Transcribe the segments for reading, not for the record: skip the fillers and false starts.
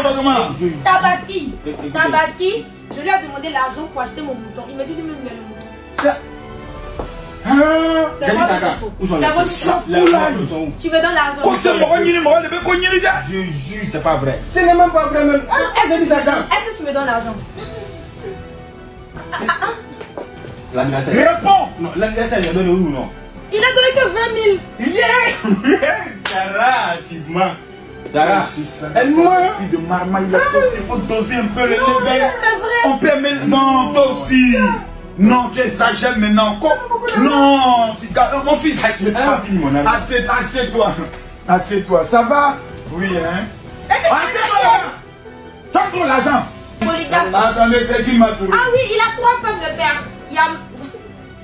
comportement. Tabaski, Tabaski, je lui ai demandé l'argent pour acheter mon mouton. Il m'a dit lui-même il a le mouton. C'est moi tu me donnes l'argent. Je jure, c'est pas vrai. Ce n'est même pas vrai même. Est-ce que tu me donnes l'argent? L'anniversaire. Réponds. Non, l'anniversaire, il a donné où ou non? Il a donné que 20 000. Yeah. Sarah, tu mens. Sarah, elle ment. De marmaille, il faut doser un peu le level. C'est vrai. On peut mettre. Non, toi aussi. Non, tu exagères maintenant. Non, mon fils, assieds-toi. Assieds-toi. Assieds-toi. Ça va? Oui, hein? Assieds-toi là. Donne-toi l'argent. Attendez, c'est qui m'a Touré? Ah oui, il a 3 femmes, le père. Il y a...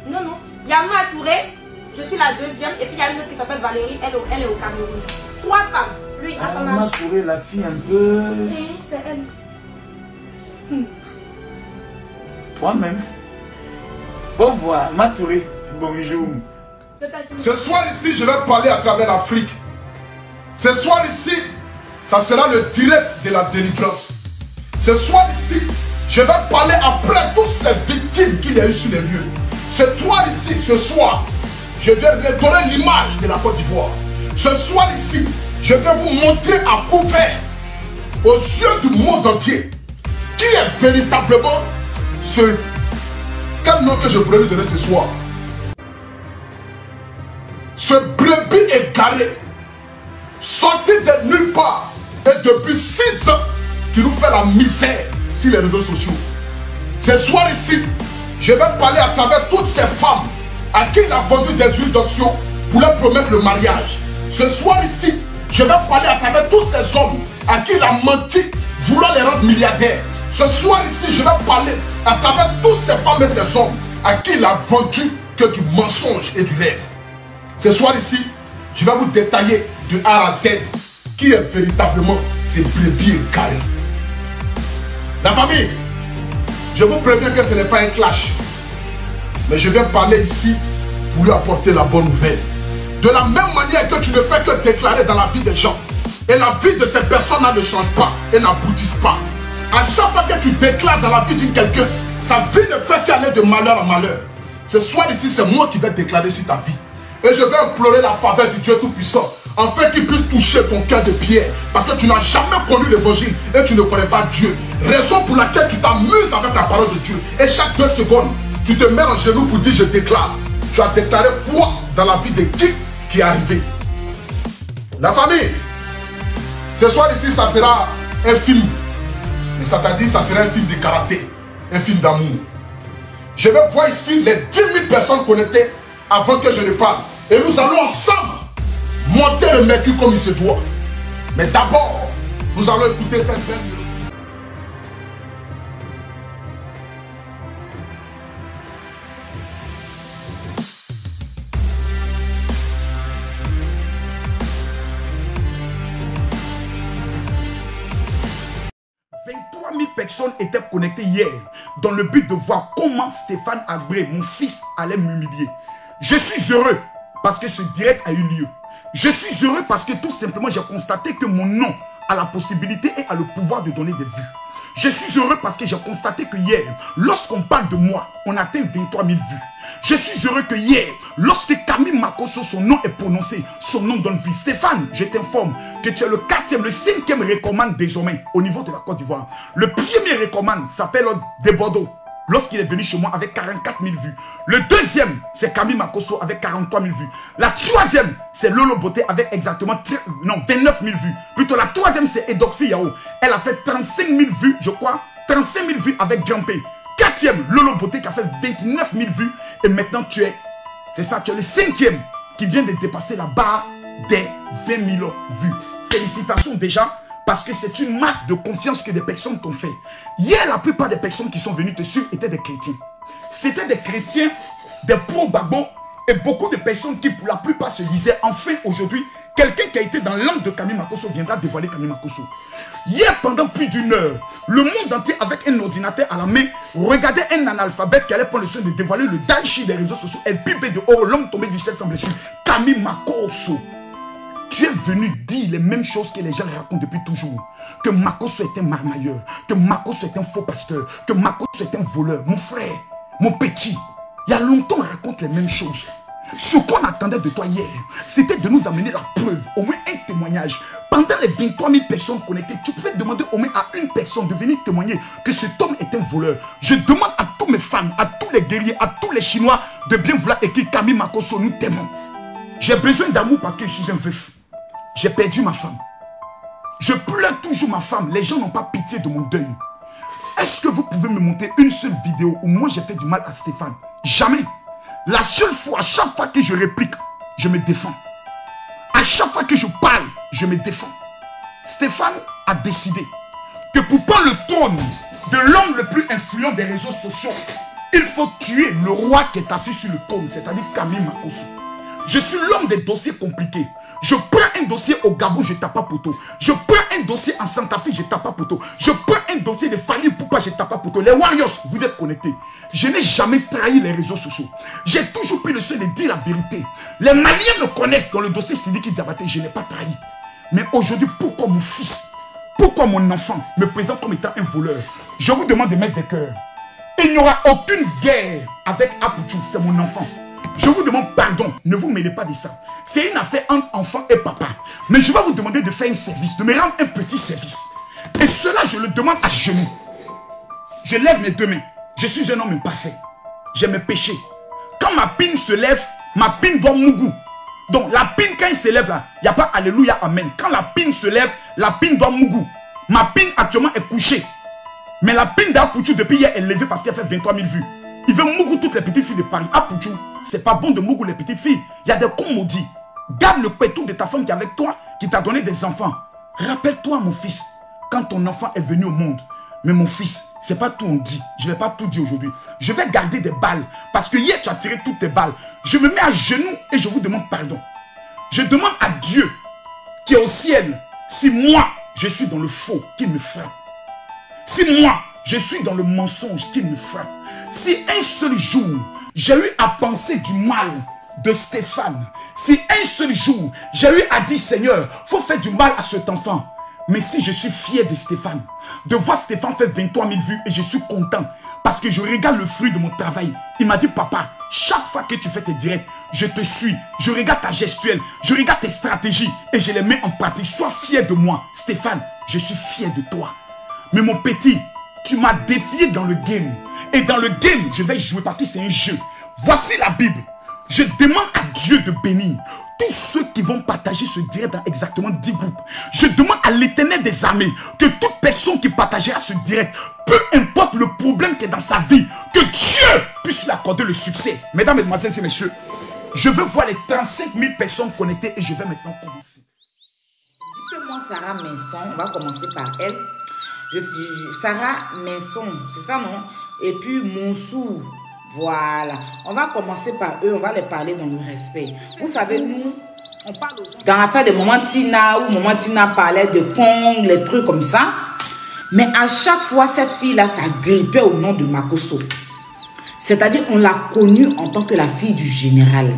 Non. Il y a Ma Touré. Je suis la deuxième. Et puis il y a une autre qui s'appelle Valérie. Elle est au Cameroun. 3 femmes. Lui, à son âge. Ma Touré, la fille un peu... Oui, c'est elle. Toi-même. Au revoir, Ma Touré. Bonjour. Ce soir ici, je vais parler à travers l'Afrique. Ce soir ici, ça sera le direct de la délivrance. Ce soir ici, je vais parler après toutes ces victimes qu'il y a eu sur les lieux. Ce soir ici, ce soir, je vais restaurer l'image de la Côte d'Ivoire. Ce soir ici, je vais vous montrer à couvert, aux yeux du monde entier, qui est véritablement ce... Quel nom que je pourrais lui donner ce soir? Ce brebis égaré, sorti de nulle part, et depuis 6 ans, qui nous fait la misère sur les réseaux sociaux. Ce soir ici, je vais parler à travers toutes ces femmes à qui il a vendu des huiles d'onction pour leur promettre le mariage. Ce soir ici, je vais parler à travers tous ces hommes à qui il a menti, voulant les rendre milliardaires. Ce soir ici, je vais parler à travers toutes ces femmes et ces hommes à qui il a vendu que du mensonge et du rêve. Ce soir ici, je vais vous détailler de A à Z qui est véritablement ces brebis égarés. La famille, je vous préviens que ce n'est pas un clash. Mais je viens parler ici pour lui apporter la bonne nouvelle. De la même manière que tu ne fais que déclarer dans la vie des gens. Et la vie de ces personnes-là ne change pas et n'aboutissent pas. À chaque fois que tu déclares dans la vie d'une quelqu'un, sa vie ne fait qu'aller de malheur à malheur. Ce soir ici, c'est moi qui vais déclarer sur ta vie. Et je vais implorer la faveur du Dieu Tout-Puissant, afin qu'il puisse toucher ton cœur de pierre. Parce que tu n'as jamais connu l'évangile et tu ne connais pas Dieu. Raison pour laquelle tu t'amuses avec la parole de Dieu. Et chaque 2 secondes, tu te mets en genoux pour dire je déclare. Tu as déclaré quoi dans la vie de qui est arrivé? La famille, ce soir ici, ça sera un film. Et ça t'a dit, ça sera un film de karaté, un film d'amour. Je vais voir ici les 10 000 personnes connectées avant que je ne parle. Et nous allons ensemble monter le mercure comme il se doit. Mais d'abord, nous allons écouter cette belle mélodie. Personnes étaient connectées hier dans le but de voir comment Stéphane Hagbé, mon fils, allait m'humilier. Je suis heureux parce que ce direct a eu lieu. Je suis heureux parce que tout simplement j'ai constaté que mon nom a la possibilité et a le pouvoir de donner des vues. Je suis heureux parce que j'ai constaté que hier, lorsqu'on parle de moi, on atteint 23 000 vues. Je suis heureux que hier, lorsque Camille Makosso, son nom est prononcé, son nom donne vie. Stéphane, je t'informe que tu es le 4e, le 5e recommande désormais au niveau de la Côte d'Ivoire. Le premier recommande s'appelle De Bordeaux, lorsqu'il est venu chez moi avec 44 000 vues. Le 2e, c'est Camille Makosso avec 43 000 vues. La 3e, c'est Lolo Beauté avec exactement 29 000 vues. Plutôt la 3e, c'est Edoxy Yao. Elle a fait 35 000 vues, je crois. 35 000 vues avec Jumpé. 4e, Lolo Beauté qui a fait 29 000 vues. Et maintenant, tu es le 5e qui vient de dépasser la barre des 20 000 vues. Félicitations déjà, parce que c'est une marque de confiance que des personnes t'ont fait. Hier, la plupart des personnes qui sont venues te suivre étaient des chrétiens. C'était des chrétiens, des pro-Gbagbo et beaucoup de personnes qui, pour la plupart, se disaient enfin aujourd'hui, quelqu'un qui a été dans l'angle de Camille Makosso viendra dévoiler Camille Makosso. Hier, pendant plus d'1 heure, le monde entier, avec un ordinateur à la main, regardait un analphabète qui allait prendre le soin de dévoiler le daichi des réseaux sociaux. Elle pipait de haut, l'homme tombé du ciel sans blessure. Camille Makosso. tu es venu dire les mêmes choses que les gens racontent depuis toujours. Que Makosso est un marmailleur, que Makosso est un faux pasteur, que Makosso est un voleur. Mon frère, mon petit, il y a longtemps on raconte les mêmes choses. Ce qu'on attendait de toi hier, c'était de nous amener la preuve, au moins un témoignage. Pendant les 23 000 personnes connectées, tu pouvais demander au moins à une personne de venir témoigner que cet homme est un voleur. Je demande à toutes mes femmes, à tous les guerriers, à tous les Chinois de bien vouloir écrire Camille Makosso, nous t'aimons. J'ai besoin d'amour parce que je suis un veuf. J'ai perdu ma femme. Je pleure toujours ma femme. Les gens n'ont pas pitié de mon deuil. Est-ce que vous pouvez me montrer une seule vidéo où moi j'ai fait du mal à Stéphane? Jamais. La seule fois, à chaque fois que je réplique, je me défends. À chaque fois que je parle, je me défends. Stéphane a décidé que pour prendre le trône de l'homme le plus influent des réseaux sociaux, il faut tuer le roi qui est assis sur le trône, c'est-à-dire Camille Makosso. Je suis l'homme des dossiers compliqués. Je prends un dossier au Gabon, je tape à poteau. Je prends un dossier en Santa Fe, je tape à poteau. Je prends un dossier de Fali Poupa, je tape à poteau. Les Warriors, vous êtes connectés. Je n'ai jamais trahi les réseaux sociaux. J'ai toujours pris le soin de dire la vérité. Les Maliens me connaissent dans le dossier Sidiki Diabaté, je n'ai pas trahi. Mais aujourd'hui, pourquoi mon fils, pourquoi mon enfant me présente comme étant un voleur? Je vous demande de mettre des cœurs. Il n'y aura aucune guerre avec Apouchou, c'est mon enfant. Je vous demande pardon, ne vous mêlez pas de ça. C'est une affaire entre enfant et papa. Mais je vais vous demander de faire un service, de me rendre un petit service. Et cela, je le demande à genoux. Je lève mes deux mains. Je suis un homme imparfait. J'ai mes péchés. Quand ma pine se lève, ma pine doit mougou. Donc la pine, quand elle se lève là, il n'y a pas alléluia, amen. Quand la pine se lève, la pine doit mougou. Ma pine actuellement est couchée. Mais la pine d'Apouchou depuis hier est levée parce qu'elle fait 23 000 vues. Il veut mougou toutes les petites filles de Paris. Apouchou, c'est pas bon de mougou les petites filles. Il y a des cons maudits. Garde le pétou de ta femme qui est avec toi, qui t'a donné des enfants. Rappelle-toi, mon fils, quand ton enfant est venu au monde. Mais mon fils, c'est pas tout on dit. Je ne vais pas tout dire aujourd'hui. Je vais garder des balles. Parce que hier, tu as tiré toutes tes balles. Je me mets à genoux et je vous demande pardon. Je demande à Dieu, qui est au ciel, si moi, je suis dans le faux, qu'il me frappe. Si moi, je suis dans le mensonge, qu'il me frappe. Si un seul jour, j'ai eu à penser du mal de Stéphane, si un seul jour, j'ai eu à dire, Seigneur, il faut faire du mal à cet enfant. Mais si je suis fier de Stéphane, de voir Stéphane faire 23 000 vues et je suis content, parce que je regarde le fruit de mon travail. Il m'a dit, papa, chaque fois que tu fais tes directs, je te suis, je regarde ta gestuelle, je regarde tes stratégies et je les mets en pratique. Sois fier de moi. Stéphane, je suis fier de toi. Mais mon petit, tu m'as défié dans le game. Et dans le game, je vais jouer parce que c'est un jeu. Voici la Bible. Je demande à Dieu de bénir tous ceux qui vont partager ce direct dans exactement 10 groupes. Je demande à l'Éternel des armées que toute personne qui partagera ce direct, peu importe le problème qui est dans sa vie, que Dieu puisse lui accorder le succès. Mesdames, Mesdemoiselles et Messieurs, je veux voir les 35 000 personnes connectées et je vais maintenant commencer. Dites-moi Sarah Minson, on va commencer par elle. Je suis Sarah Minson, c'est ça non? Et puis Monsou. Voilà, on va commencer par eux, on va les parler dans le respect. Vous savez, nous, on parle dans l'affaire de Maman Tina, où Maman Tina parlait de Kong, les trucs comme ça. Mais à chaque fois, cette fille-là, ça grippait au nom de Makosso. C'est-à-dire, on l'a connue en tant que la fille du général.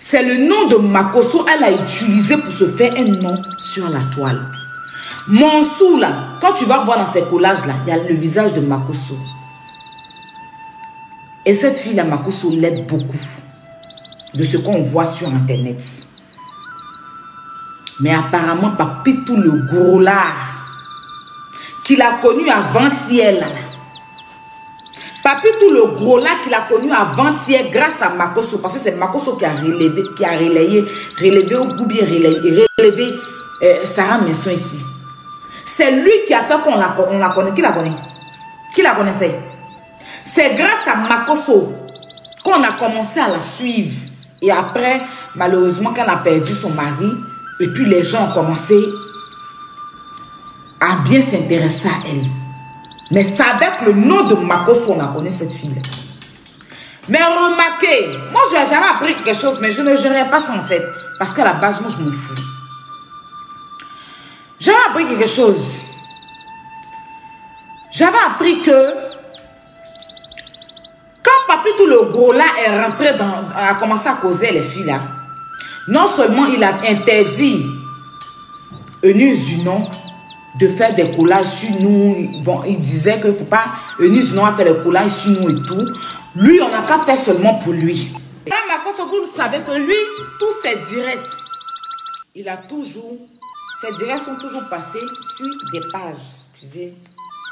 C'est le nom de Makosso, elle a utilisé pour se faire un nom sur la toile. Monsou, là, quand tu vas voir dans ces collages-là, il y a le visage de Makosso. Et cette fille-là, Makosso, l'aide beaucoup de ce qu'on voit sur Internet. Mais apparemment, Papitou le gros là, qu'il a connu avant-hier, Papitou le gros là, qu'il a connu avant-hier grâce à Makosso, parce que c'est Makosso qui a relayé Sarah Minson ici. C'est lui qui a fait qu'on la connaît. Qui la connaît? Qui la connaissait? C'est grâce à Makosso qu'on a commencé à la suivre. Et après, malheureusement, quand elle a perdu son mari, et puis les gens ont commencé à bien s'intéresser à elle. Mais c'est avec le nom de Makosso qu'on a connu cette fille. Mais remarquez, moi j'avais appris quelque chose, mais je ne gérerai pas ça en fait. Parce qu'à la base, moi je m'en fous. J'avais appris quelque chose. J'avais appris que quand Papitou le gros là est rentré a commencé à causer les filles là, Non seulement il a interdit Eunice Zunon de faire des collages sur nous. Bon, il disait que faut pas, Eunice Zunon a fait les collages sur nous et tout. Lui, on n'a qu'à faire seulement pour lui. Vous savez que lui, tous ses directs, il a toujours, ses directs sont toujours passés sur des pages. Excusez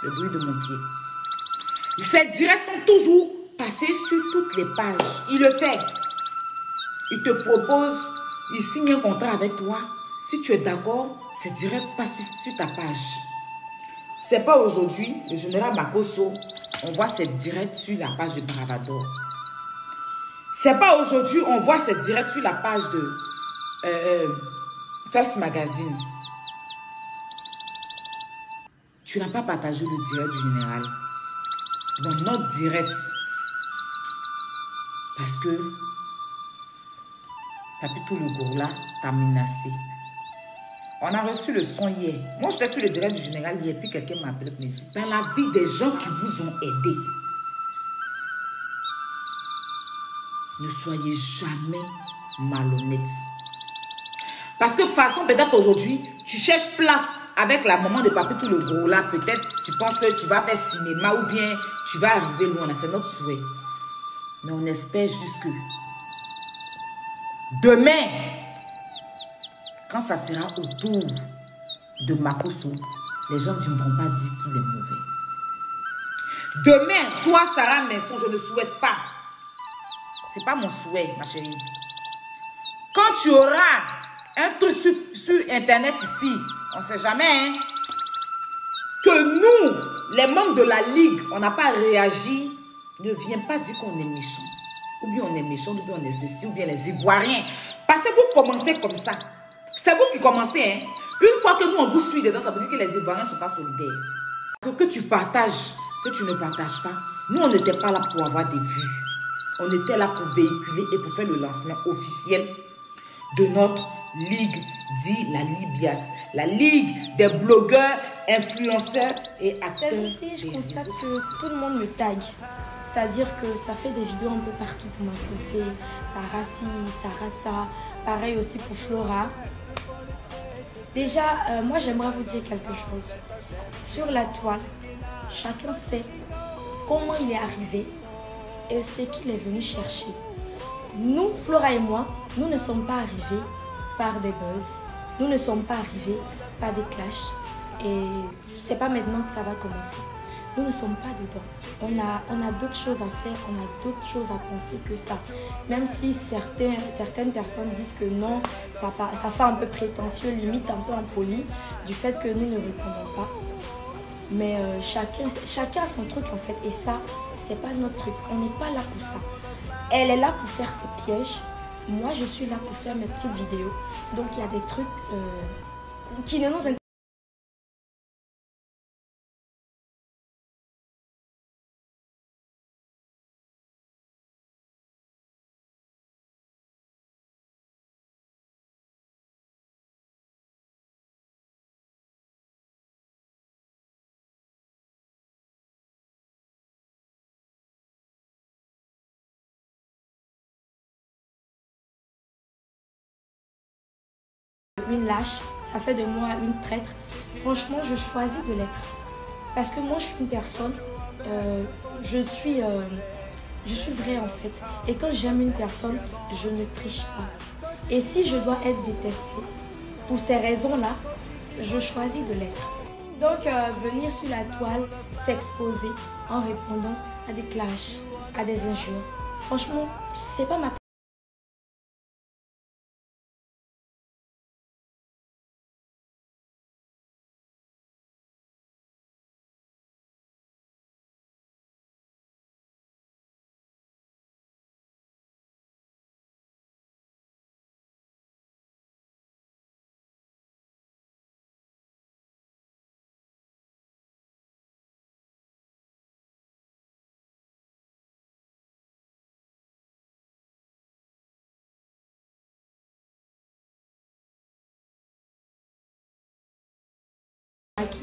le bruit de mon pied. Ses directs sont toujours passés sur toutes les pages. Il le fait. Il te propose, il signe un contrat avec toi. Si tu es d'accord, ces directs passent sur ta page. C'est pas aujourd'hui, le général Makosso, on voit ses directs sur la page de Bravador. C'est pas aujourd'hui, on voit ses directs sur la page de First Magazine. Tu n'as pas partagé le direct du général dans notre direct. Parce que Papito le Gourla t'a menacé. On a reçu le son hier. Moi, j'étais sur le direct du général hier, puis quelqu'un m'a appelé et m'a dit, dans la vie des gens qui vous ont aidé, ne soyez jamais malhonnête. Parce que de toute façon, peut-être aujourd'hui, tu cherches place avec la maman de Papito le Gourla. Peut-être tu penses que tu vas faire cinéma ou bien tu vas arriver loin. C'est notre souhait. Mais on espère juste que demain, quand ça sera au tour de Makosso, les gens ne viendront pas dire qu'il est mauvais. Demain, toi, Sarah Mensonge, je ne souhaite pas. Ce n'est pas mon souhait, ma chérie. Quand tu auras un truc sur Internet ici, on ne sait jamais, hein, que nous, les membres de la Ligue, on n'a pas réagi, ne viens pas dire qu'on est méchant. Ou bien on est méchant, ou bien on est ceci, ou bien les Ivoiriens. Parce que vous commencez comme ça. C'est vous qui commencez, hein. Une fois que nous, on vous suit dedans, ça veut dire que les Ivoiriens ne sont pas solidaires. Que tu partages, que tu ne partages pas. Nous, on n'était pas là pour avoir des vues. On était là pour véhiculer et pour faire le lancement officiel de notre Ligue, dit la Libias. La Ligue des blogueurs, influenceurs et acteurs. Aussi, je constate que tout le monde me tag. C'est-à-dire que ça fait des vidéos un peu partout pour m'insulter. Sarah ci, Sarah ça. Pareil aussi pour Flora. Déjà, moi j'aimerais vous dire quelque chose. Sur la toile, chacun sait comment il est arrivé et ce qu'il est venu chercher. Nous, Flora et moi, nous ne sommes pas arrivés par des buzz. Nous ne sommes pas arrivés par des clashs. Et c'est pas maintenant que ça va commencer. Nous ne sommes pas dedans. On a d'autres choses à faire, on a d'autres choses à penser que ça. Même si certaines personnes disent que non, ça fait un peu prétentieux, limite un peu impoli, du fait que nous ne répondons pas. Mais chacun a son truc en fait. Et ça, c'est pas notre truc. On n'est pas là pour ça. Elle est là pour faire ses pièges. Moi, je suis là pour faire mes petites vidéos. Donc, il y a des trucs qui ne nous intéressent. Une lâche, ça fait de moi une traître. Franchement, je choisis de l'être. Parce que moi, je suis une personne, je suis vraie en fait. Et quand j'aime une personne, je ne triche pas. Et si je dois être détestée, pour ces raisons-là, je choisis de l'être. Donc, venir sur la toile, s'exposer en répondant à des clashs, à des injures. Franchement, c'est pas ma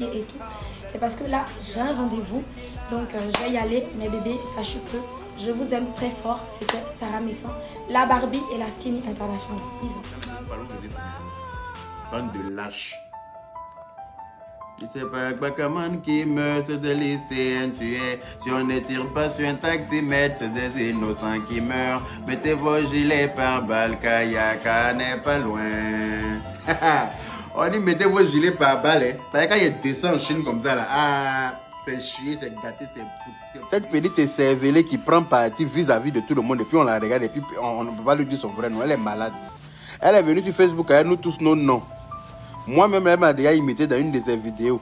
et tout, c'est parce que là j'ai un rendez-vous, donc je vais y aller, mes bébés, sachez que Je vous aime très fort. C'était Sarah Messon, la Barbie et la Skinny International. Bisous. Bande de lâches. C'est pas Bakaman qui meurt, c'est des lycéens tués. Si on ne tire pas sur un taximètre, c'est des innocents qui meurent. Mettez vos gilets par balle, Kayaka n'est pas loin. On dit mettez vos gilets par balle. Kayaka il descend en Chine comme ça là. Ah, c'est chier, c'est gâté, c'est foutu. Cette petite cervelée qui prend parti vis-à-vis de tout le monde et puis on la regarde et puis on ne peut pas lui dire son vrai nom. Elle est malade. Elle est venue sur Facebook avec nous tous nos noms. Moi-même, elle m'a déjà imité dans une de ses vidéos.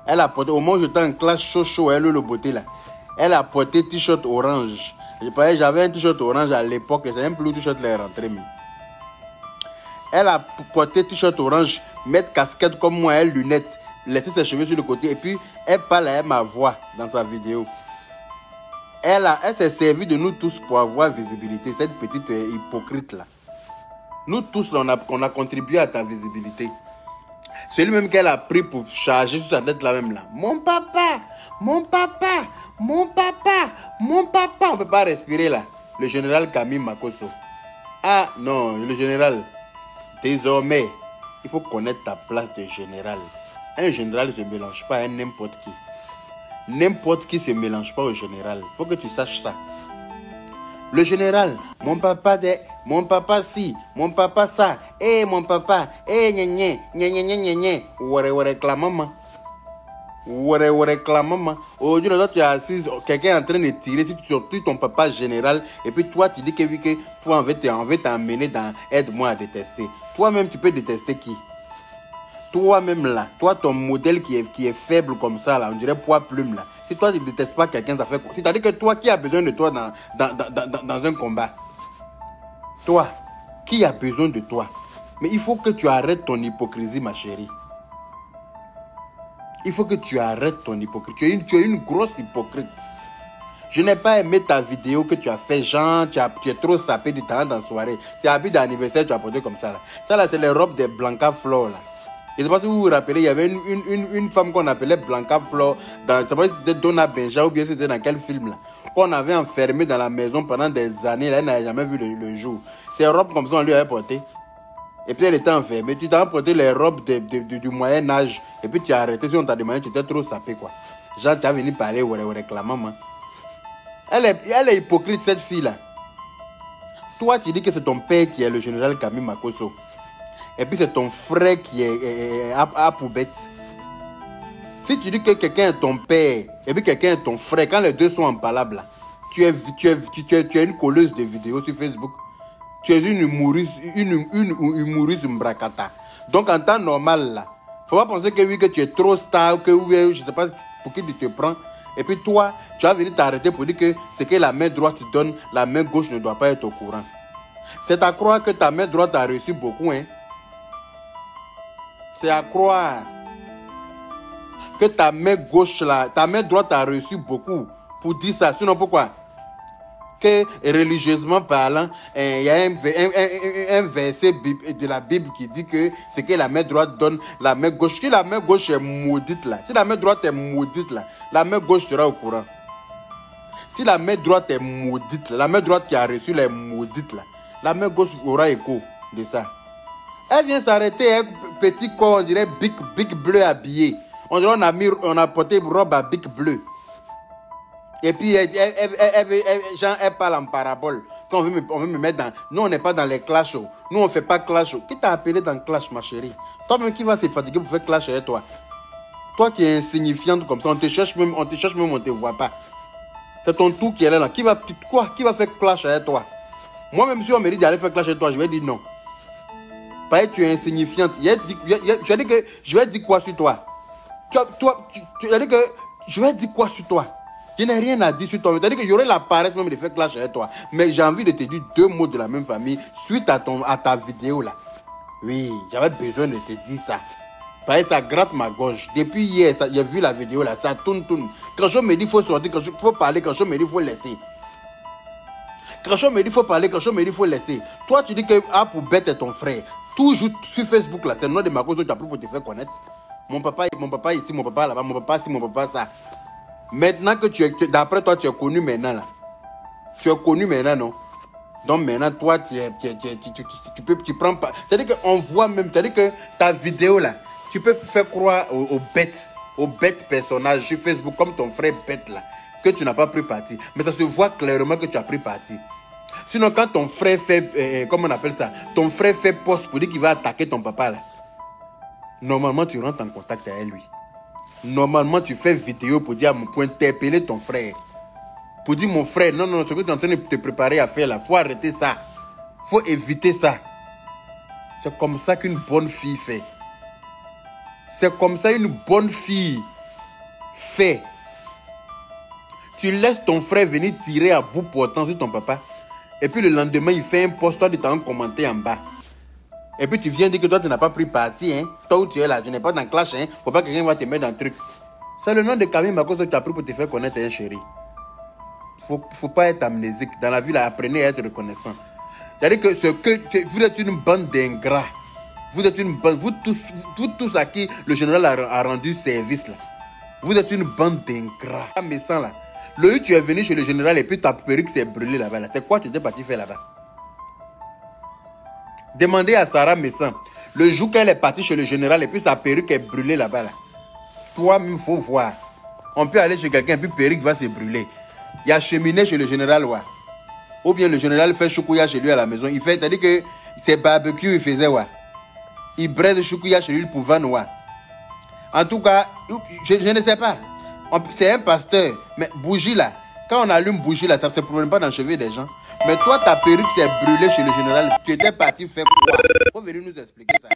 Elle a porté, au moment où j'étais en classe chaud, elle le beauté là. Elle a porté t-shirt orange. J'avais un t-shirt orange à l'époque, c'est même plus le t-shirt là est rentré. Elle a porté t-shirt orange, mettre casquette comme moi, elle lunettes, laisser ses cheveux sur le côté et puis elle parle à ma voix dans sa vidéo. Elle s'est servie de nous tous pour avoir visibilité, cette petite hypocrite là. Nous tous, on a contribué à ta visibilité. C'est lui-même qu'elle a pris pour charger sur sa tête là-même là. Mon papa, mon papa, mon papa, mon papa. On ne peut pas respirer là. Le général Camille Makosso. Ah non, le général. Désormais, il faut connaître ta place de général. Un général ne se mélange pas à n'importe qui. N'importe qui ne se mélange pas au général. Il faut que tu saches ça. Le général, mon papa mon papa si, mon papa ça, mon papa, ouais, clamama. Ouais, clamama. Aujourd'hui, là, tu es assise, quelqu'un est en train de tirer sur ton papa général, et puis toi, tu dis que oui, que toi, on veut t'emmener dans aide-moi à détester. Toi-même, tu peux détester qui? Toi-même là, toi, ton modèle qui est faible comme ça, là, on dirait poids plume là. Si toi, tu ne détestes pas quelqu'un, ça fait quoi? C'est-à-dire que toi, qui a besoin de toi dans un combat? Toi, qui a besoin de toi? Mais il faut que tu arrêtes ton hypocrisie, ma chérie. Il faut que tu arrêtes ton hypocrisie. Tu es une grosse hypocrite. Je n'ai pas aimé ta vidéo que tu as fait, genre, tu es trop sapé du temps dans la soirée. C'est habit d'anniversaire, tu as porté comme ça. Là. Ça, là, c'est les robes de Blanca Flor, là. Je ne sais pas si vous vous rappelez, il y avait une femme qu'on appelait Blanca Flor, je ne sais pas si c'était Donna Benja ou bien c'était dans quel film, là. Qu'on avait enfermé dans la maison pendant des années, là, elle n'avait jamais vu le jour. Ces robes comme ça, on lui avait porté. Et puis elle était enfermée. Tu t'as porté les robes du Moyen-Âge. Et puis tu as arrêté. Si on t'a demandé, tu étais trop sapé, quoi. Genre, tu as venu parler, ouais, maman. Elle est hypocrite, cette fille-là. Toi, tu dis que c'est ton père qui est le général Camille Makosso. Et puis c'est ton frère qui est à Poubette. Si tu dis que quelqu'un est ton père et puis quelqu'un est ton frère, quand les deux sont en palabre, là, tu es une colleuse de vidéos sur Facebook. Tu es une humoriste mbrakata. Donc en temps normal, là, faut pas penser que oui, que tu es trop star, que oui, je sais pas pour qui tu te prends. Et puis toi, tu vas venir t'arrêter pour dire que ce que la main droite te donne, la main gauche ne doit pas être au courant. C'est à croire que ta main droite a reçu beaucoup, hein. C'est à croire que ta main gauche là, ta main droite a reçu beaucoup pour dire ça. Sinon pourquoi? Que religieusement parlant, il y a un verset de la Bible qui dit que c'est que la main droite donne la main gauche. Si la main gauche est maudite là, si la main droite est maudite là, la main gauche sera au courant. Si la main droite est maudite là, la main droite qui a reçu les maudites là, la main gauche aura écho de ça. Elle vient s'arrêter, un petit corps, on dirait Bic bleu habillé. On dirait on a porté une robe à Bic bleu. Et puis, elle parle en parabole. Quand on veut me mettre dans... Nous, on n'est pas dans les clashs. Nous, on ne fait pas clash. Qui t'a appelé dans le clash, ma chérie? Toi-même qui va se fatiguer pour faire clash avec toi? Toi qui es insignifiante comme ça, on te cherche même, on ne te voit pas. C'est ton tout qui est là. Qui va faire clash avec toi? Moi-même, si on me dit d'aller faire clash avec toi, je vais dire non. Parce que tu es insignifiante. Tu as dit que je vais dire quoi sur toi? Tu as dit que je vais dire quoi sur toi? Je n'ai rien à dire sur toi. Tu as dit que j'aurais la paresse même de faire clash avec toi. Mais j'ai envie de te dire deux mots de la même famille suite à ta vidéo là. Oui, j'avais besoin de te dire ça. Parce que ça gratte ma gorge. Depuis hier, j'ai vu la vidéo là, ça tourne. Quand je me dis qu'il faut sortir, quand il faut parler, quand je me dis qu'il faut laisser. Quand je me dis qu'il faut parler, quand je me dis qu'il faut laisser. Toi, tu dis que Poubette est ton frère. Toujours sur Facebook là, c'est le nom de ma cause que tu as pris pour te faire connaître. Mon papa ici, mon papa là-bas, mon papa ci, mon papa ça. Maintenant que d'après toi, tu es connu maintenant là. Tu es connu maintenant, non? Donc maintenant, toi, tu prends pas. C'est-à-dire qu'on voit même, c'est-à-dire que ta vidéo là, tu peux faire croire aux bêtes personnages sur Facebook, comme ton frère bête là, que tu n'as pas pris parti. Mais ça se voit clairement que tu as pris parti. Sinon, quand ton frère fait, comment on appelle ça, ton frère fait poste pour dire qu'il va attaquer ton papa là, normalement, tu rentres en contact avec lui. Normalement, tu fais vidéo pour dire, pour interpeller ton frère. Pour dire, mon frère, non, ce que tu es en train de te préparer à faire là, il faut arrêter ça. Il faut éviter ça. C'est comme ça qu'une bonne fille fait. C'est comme ça qu'une bonne fille fait. Tu laisses ton frère venir tirer à bout portant sur ton papa. Et puis le lendemain, il fait un post, toi, tu t'en commenté en bas. Et puis tu viens dire que toi, tu n'as pas pris parti. Hein? Toi où tu es là, tu n'es pas dans le clash. Hein? Faut pas que quelqu'un va te mettre dans le truc. C'est le nom de Camille Marcos que tu as pris pour te faire connaître, hein, chérie. Faut pas être amnésique. Dans la vie, là, apprenez à être reconnaissant. C'est-à-dire que vous êtes une bande d'ingrats. Vous êtes une bande, vous tous à qui le général a rendu service là. Vous êtes une bande d'ingrats. Mais sans là. Le jour tu es venu chez le général et puis ta perruque s'est brûlée là-bas. Là. C'est quoi tu étais parti faire là-bas? Demandez à Sarah Messan. Le jour qu'elle est partie chez le général et puis sa perruque est brûlée là-bas. Là. Toi-même, il faut voir. On peut aller chez quelqu'un et puis perruque va se brûler. Il y a cheminée chez le général. Ouais. Ou bien le général fait choukouya chez lui à la maison. Il fait, c'est-à-dire que c'est barbecue, il faisait. Ouais. Il braise choukouya chez lui pour vendre. Ouais. En tout cas, je ne sais pas. C'est un pasteur. Mais bougie là, quand on allume bougie là, ça ne se promène pas dans le cheveu des gens. Mais toi, ta perruque s'est brûlée chez le général. Tu étais parti faire quoi? Il faut venir nous expliquer ça.